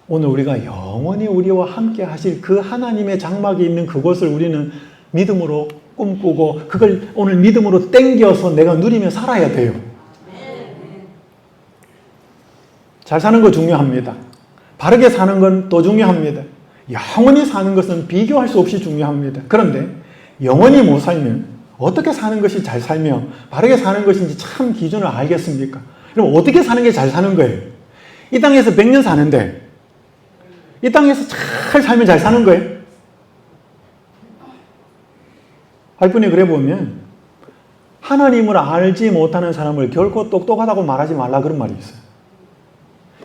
오늘 우리가 영원히 우리와 함께 하실 그 하나님의 장막이 있는 그곳을 우리는 믿음으로 꿈꾸고 그걸 오늘 믿음으로 땡겨서 내가 누리며 살아야 돼요. 잘 사는 거 중요합니다. 바르게 사는 건 또 중요합니다. 영원히 사는 것은 비교할 수 없이 중요합니다. 그런데 영원히 못 살면 어떻게 사는 것이 잘 살며 바르게 사는 것인지 참 기준을 알겠습니까? 그럼 어떻게 사는 게 잘 사는 거예요? 이 땅에서 100년 사는데 이 땅에서 잘 살면 잘 사는 거예요? 할머니 그래 보면 하나님을 알지 못하는 사람을 결코 똑똑하다고 말하지 말라 그런 말이 있어요.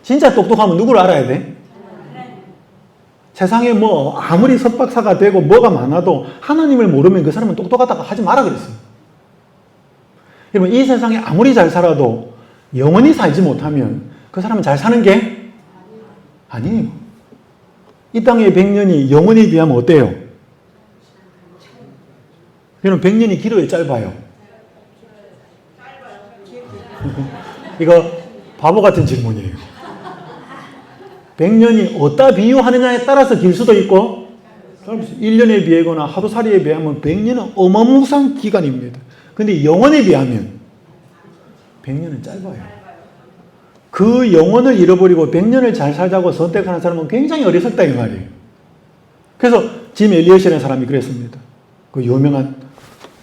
진짜 똑똑하면 누구를 알아야 돼? 세상에 뭐 아무리 석박사가 되고 뭐가 많아도 하나님을 모르면 그 사람은 똑똑하다고 하지 마라 그랬어요. 여러분, 이 세상에 아무리 잘 살아도 영원히 살지 못하면 그 사람은 잘 사는 게 아니에요. 이 땅의 100년이 영원에 비하면 어때요? 여러분, 100년이 길어요, 짧아요? 이거 바보 같은 질문이에요. 100년이 어디다 비유하느냐에 따라서 길 수도 있고 1년에 비하거나 하루살이에 비하면 100년은 어마무시한 기간입니다. 근데 영원에 비하면 100년은 짧아요. 그 영혼을 잃어버리고 100년을 잘 살자고 선택하는 사람은 굉장히 어리석다 이 말이에요. 그래서 짐 엘리엇이라는 사람이 그랬습니다. 그 유명한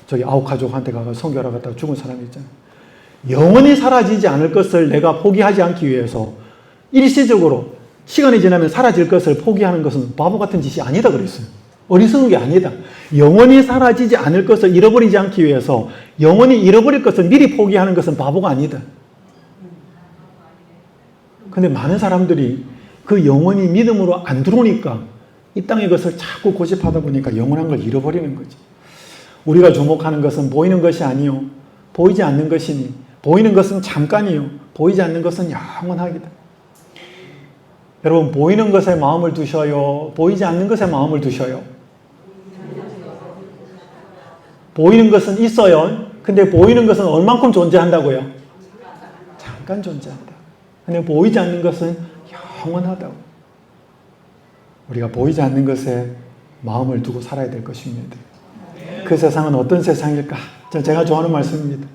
저기 아우카족한테 가서 선교하러 갔다가 죽은 사람이 있잖아요. 영원히 사라지지 않을 것을 내가 포기하지 않기 위해서 일시적으로 시간이 지나면 사라질 것을 포기하는 것은 바보 같은 짓이 아니다 그랬어요. 어리석은 게 아니다. 영원히 사라지지 않을 것을 잃어버리지 않기 위해서 영원히 잃어버릴 것을 미리 포기하는 것은 바보가 아니다. 근데 많은 사람들이 그 영원히 믿음으로 안 들어오니까 이 땅의 것을 자꾸 고집하다 보니까 영원한 걸 잃어버리는 거지. 우리가 주목하는 것은 보이는 것이 아니요 보이지 않는 것이니 보이는 것은 잠깐이요 보이지 않는 것은 영원하기다. 여러분, 보이는 것에 마음을 두셔요? 보이지 않는 것에 마음을 두셔요? 보이는 것은 있어요. 근데 보이는 것은 얼만큼 존재한다고요? 잠깐 존재한다. 근데 보이지 않는 것은 영원하다고. 우리가 보이지 않는 것에 마음을 두고 살아야 될 것입니다. 그 세상은 어떤 세상일까? 제가 좋아하는 말씀입니다.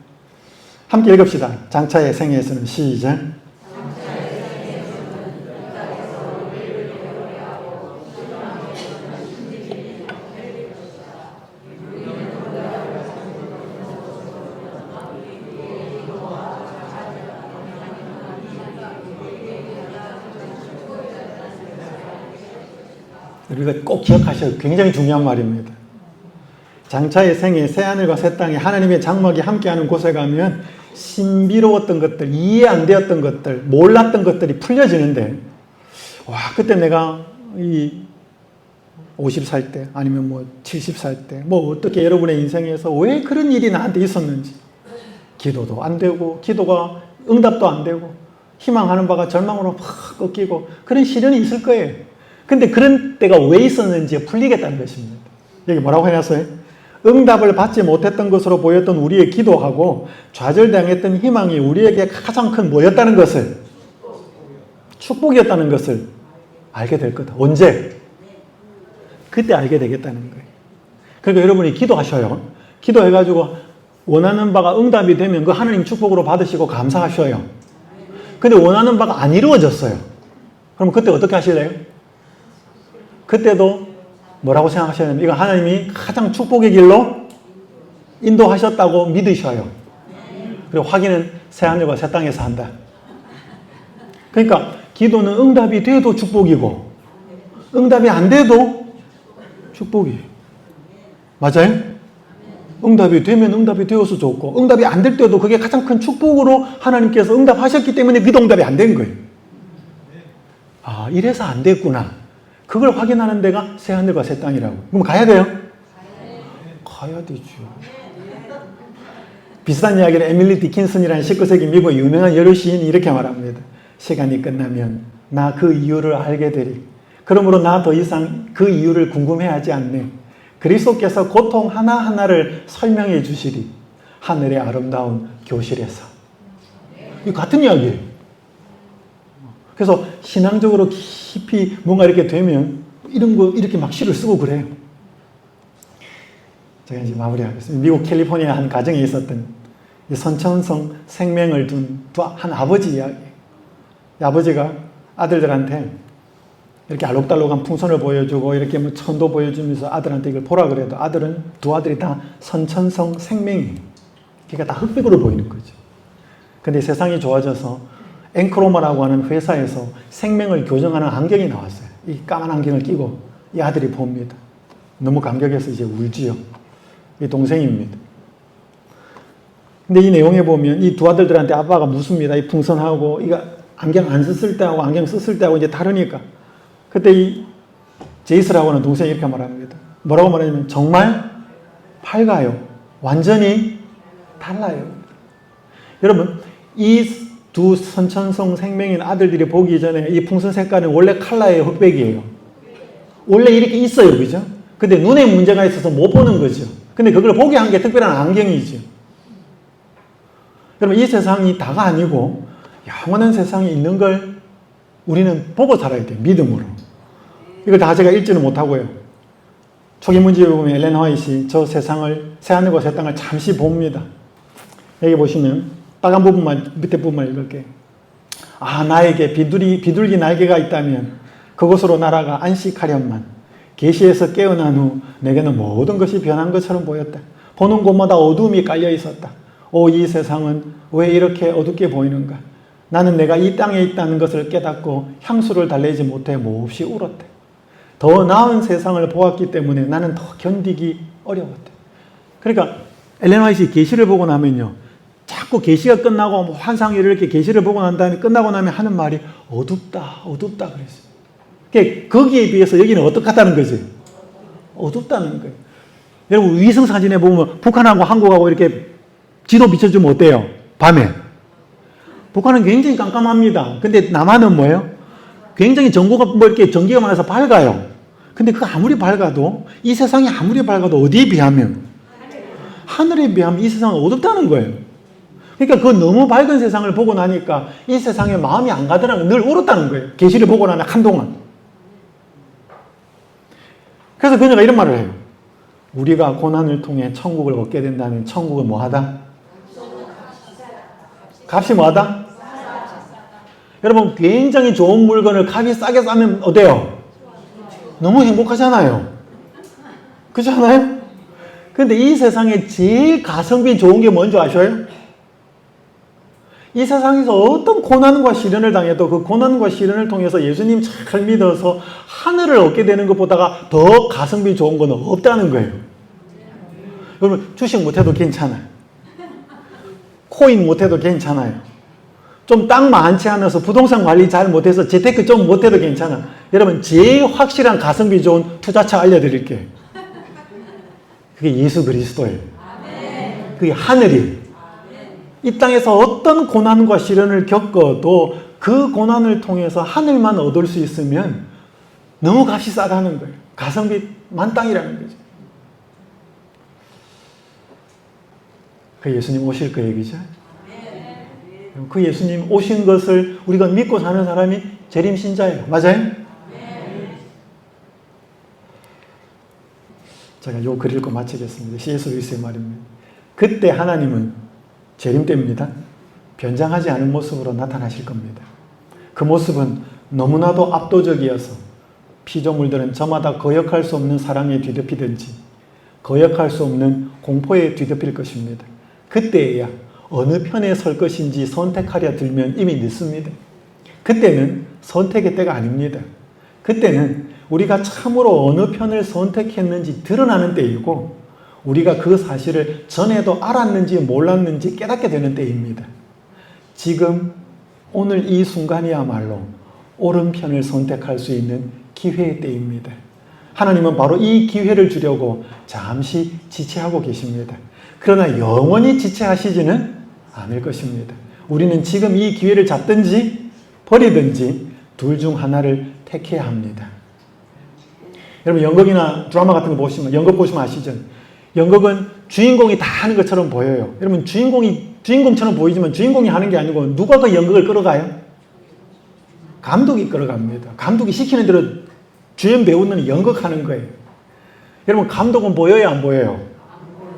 함께 읽읍시다. 장차의 생애에서는 시작. 우리가 꼭 기억하셔야 굉장히 중요한 말입니다. 장차의 생에 새하늘과 새 땅에 하나님의 장막이 함께하는 곳에 가면 신비로웠던 것들, 이해 안 되었던 것들, 몰랐던 것들이 풀려지는데, 와, 그때 내가 이 50살 때 아니면 뭐 70살 때 뭐 어떻게 여러분의 인생에서 왜 그런 일이 나한테 있었는지, 기도도 안 되고 기도가 응답도 안 되고 희망하는 바가 절망으로 팍 꺾이고 그런 시련이 있을 거예요. 근데 그런 때가 왜 있었는지 풀리겠다는 것입니다. 여기 뭐라고 해놨어요? 응답을 받지 못했던 것으로 보였던 우리의 기도하고 좌절당했던 희망이 우리에게 가장 큰 뭐였다는 것을, 축복이었다는 것을 알게 될 거다. 언제? 그때 알게 되겠다는 거예요. 그러니까 여러분이 기도하셔요. 기도해가지고 원하는 바가 응답이 되면 그 하나님 축복으로 받으시고 감사하셔요. 근데 원하는 바가 안 이루어졌어요. 그럼 그때 어떻게 하실래요? 그때도 뭐라고 생각하셔야 됩니까? 이거 하나님이 가장 축복의 길로 인도하셨다고 믿으셔요. 그리고 확인은 새하늘과 새 땅에서 한다. 그러니까 기도는 응답이 돼도 축복이고 응답이 안 돼도 축복이에요. 맞아요? 응답이 되면 응답이 되어서 좋고 응답이 안 될 때도 그게 가장 큰 축복으로 하나님께서 응답하셨기 때문에 기도 응답이 안 된 거예요. 아, 이래서 안 됐구나. 그걸 확인하는 데가 새하늘과 새 땅이라고. 그럼 가야 돼요? 가야 되죠. 비슷한 이야기를 에밀리 디킨슨이라는 19세기 미국 유명한 여러 시인이 이렇게 말합니다. 시간이 끝나면 나 그 이유를 알게 되리. 그러므로 나 더 이상 그 이유를 궁금해하지 않네. 그리스도께서 고통 하나하나를 설명해 주시리. 하늘의 아름다운 교실에서. 이 같은 이야기예요. 그래서 신앙적으로 깊이 뭔가 이렇게 되면 이런 거 이렇게 막 시를 쓰고 그래요. 제가 이제 마무리하겠습니다. 미국 캘리포니아 한 가정에 있었던 선천성 생명을 둔 한 아버지 이야기. 이 아버지가 아들들한테 이렇게 알록달록한 풍선을 보여주고 이렇게 뭐 천도 보여주면서 아들한테 이걸 보라 그래도 아들은, 두 아들이 다 선천성 생명이에요. 그러니까 다 흑백으로 보이는 거죠. 근데 세상이 좋아져서 앵크로마라고 하는 회사에서 생명을 교정하는 안경이 나왔어요. 이 까만 안경을 끼고 이 아들이 봅니다. 너무 감격해서 이제 울지요. 이 동생입니다. 근데 이 내용에 보면 이 두 아들들한테 아빠가 묻습니다. 이 풍선하고 이거 안경 안 썼을 때하고 안경 썼을 때하고 이제 다르니까. 그때 이 제이스라고 하는 동생이 이렇게 말합니다. 뭐라고 말하냐면 정말 밝아요. 완전히 달라요. 여러분, 이 두 선천성 생명인 아들들이 보기 전에 이 풍선 색깔은 원래 컬러예요, 흑백이에요? 원래 이렇게 있어요, 그죠? 근데 눈에 문제가 있어서 못 보는 거죠. 근데 그걸 보게 한 게 특별한 안경이죠. 여러분, 이 세상이 다가 아니고 영원한 세상에 있는 걸 우리는 보고 살아야 돼요, 믿음으로. 이걸 다 제가 읽지는 못하고요. 초기 문제에 보면 엘렌 화이트이 저 세상을, 새하늘과 새 땅을 잠시 봅니다. 여기 보시면 빨간 부분만, 밑에 부분만 읽을게요. 아, 나에게 비둘기 날개가 있다면 그곳으로 날아가 안식하련만. 계시에서 깨어난 후 내게는 모든 것이 변한 것처럼 보였다. 보는 곳마다 어둠이 깔려 있었다. 오, 이 세상은 왜 이렇게 어둡게 보이는가? 나는 내가 이 땅에 있다는 것을 깨닫고 향수를 달래지 못해 몹시 울었다. 더 나은 세상을 보았기 때문에 나는 더 견디기 어려웠다. 그러니까 엘렌 화이트이 계시를 보고 나면요, 자꾸 계시가 끝나고 환상이 이렇게 계시를 보고 난 다음에 끝나고 나면 하는 말이 어둡다, 어둡다 그랬어요. 거기에 비해서 여기는 어떡하다는 거지? 어둡다는 거예요. 여러분, 위성 사진에 보면 북한하고 한국하고 이렇게 지도 비춰주면 어때요? 밤에. 북한은 굉장히 깜깜합니다. 근데 남한은 뭐예요? 굉장히 전구가 뭐 이렇게 전기가 많아서 밝아요. 근데 그 아무리 밝아도, 이 세상이 아무리 밝아도 어디에 비하면? 하늘에 비하면 이 세상은 어둡다는 거예요. 그러니까 그 너무 밝은 세상을 보고 나니까 이 세상에 마음이 안 가더라고요. 늘 울었다는 거예요. 계시를 보고 나면 한동안. 그래서 그녀가 이런 말을 해요. 우리가 고난을 통해 천국을 얻게 된다면 천국은 뭐하다? 값이 뭐하다? 여러분, 굉장히 좋은 물건을 값이 싸게 싸면 어때요? 너무 행복하잖아요. 그렇지 않아요? 근데 이 세상에 제일 가성비 좋은 게 뭔지 아셔요? 이 세상에서 어떤 고난과 시련을 당해도 그 고난과 시련을 통해서 예수님 잘 믿어서 하늘을 얻게 되는 것보다가 더 가성비 좋은 건 없다는 거예요. 여러분, 주식 못해도 괜찮아요. 코인 못해도 괜찮아요. 좀 땅 많지 않아서 부동산 관리 잘 못해서 재테크 좀 못해도 괜찮아. 여러분, 제일 확실한 가성비 좋은 투자처 알려드릴게요. 그게 예수 그리스도예요. 그게 하늘이에요. 이 땅에서 어떤 고난과 시련을 겪어도 그 고난을 통해서 하늘만 얻을 수 있으면 너무 값이 싸다는 거예요. 가성비 만땅이라는 거죠. 그 예수님 오실 그 얘기죠. 그 예수님 오신 것을 우리가 믿고 사는 사람이 재림신자예요. 맞아요? 제가 요 글 읽고 마치겠습니다. C.S. 루이스의 말입니다. 그때 하나님은 재림 때입니다. 변장하지 않은 모습으로 나타나실 겁니다. 그 모습은 너무나도 압도적이어서 피조물들은 저마다 거역할 수 없는 사랑에 뒤덮이든지 거역할 수 없는 공포에 뒤덮일 것입니다. 그때에야 어느 편에 설 것인지 선택하려 들면 이미 늦습니다. 그때는 선택의 때가 아닙니다. 그때는 우리가 참으로 어느 편을 선택했는지 드러나는 때이고 우리가 그 사실을 전에도 알았는지 몰랐는지 깨닫게 되는 때입니다. 지금 오늘 이 순간이야말로 옳은 편을 선택할 수 있는 기회의 때입니다. 하나님은 바로 이 기회를 주려고 잠시 지체하고 계십니다. 그러나 영원히 지체하시지는 않을 것입니다. 우리는 지금 이 기회를 잡든지 버리든지 둘 중 하나를 택해야 합니다. 여러분, 연극이나 드라마 같은 거 보시면, 연극 보시면 아시죠? 연극은 주인공이 다 하는 것처럼 보여요. 여러분, 주인공처럼 보이지만 주인공이 하는 게 아니고 누가 그 연극을 끌어가요? 감독이 끌어갑니다. 감독이 시키는 대로 주연 배우는 연극하는 거예요. 여러분, 감독은 보여요, 안 보여요?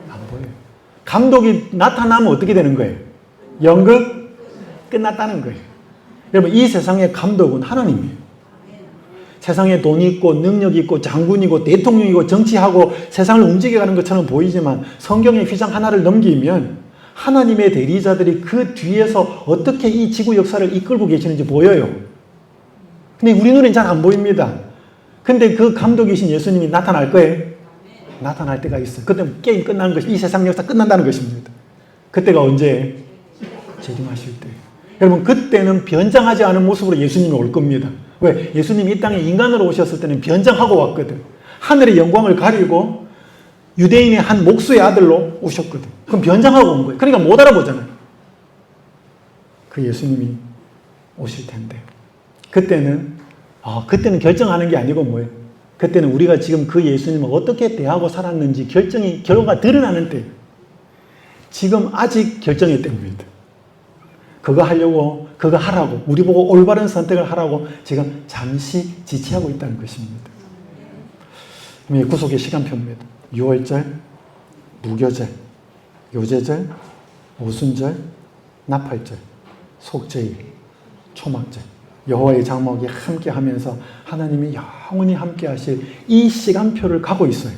안 보여요. 감독이 나타나면 어떻게 되는 거예요? 연극 끝났다는 거예요. 여러분, 이 세상의 감독은 하나님이에요. 세상에 돈이 있고 능력이 있고 장군이고 대통령이고 정치하고 세상을 움직여가는 것처럼 보이지만 성경의 휘장 하나를 넘기면 하나님의 대리자들이 그 뒤에서 어떻게 이 지구 역사를 이끌고 계시는지 보여요. 근데 우리 눈엔 잘 안 보입니다. 근데 그 감독이신 예수님이 나타날 거예요. 나타날 때가 있어요. 그때 게임 끝나는 것이, 이 세상 역사 끝난다는 것입니다. 그때가 언제? 재림하실 때. 여러분 그때는 변장하지 않은 모습으로 예수님이 올 겁니다. 왜? 예수님이 이 땅에 인간으로 오셨을 때는 변장하고 왔거든. 하늘의 영광을 가리고 유대인의 한 목수의 아들로 오셨거든. 그럼 변장하고 온 거예요. 그러니까 못 알아보잖아요. 그 예수님이 오실 텐데 그때는 결정하는 게 아니고 뭐예요? 그때는 우리가 지금 그 예수님을 어떻게 대하고 살았는지 결과가 드러나는 때예요. 지금 아직 결정의 때입니다. 그거 하라고 우리 보고 올바른 선택을 하라고 지금 잠시 지체하고 있다는 것입니다. 구속의 시간표입니다. 유월절, 무교절, 요제절, 오순절, 나팔절, 속죄일, 초막절, 여호와의 장막이 함께하면서 하나님이 영원히 함께하실 이 시간표를 가고 있어요.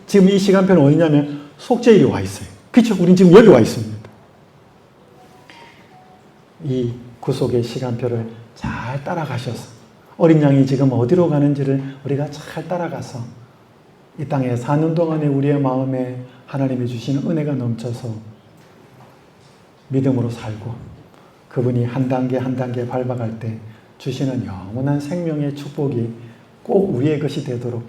지금 이 시간표는 어디냐면 속죄일이 와 있어요. 그렇죠? 우린 지금 여기 와 있습니다. 이 구속의 시간표를 잘 따라가셔서 어린 양이 지금 어디로 가는지를 우리가 잘 따라가서 이 땅에 사는 동안에 우리의 마음에 하나님이 주시는 은혜가 넘쳐서 믿음으로 살고 그분이 한 단계 한 단계 밟아갈 때 주시는 영원한 생명의 축복이 꼭 우리의 것이 되도록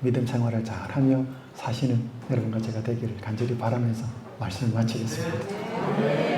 믿음 생활을 잘하며 사시는 여러분과 제가 되기를 간절히 바라면서 말씀을 마치겠습니다.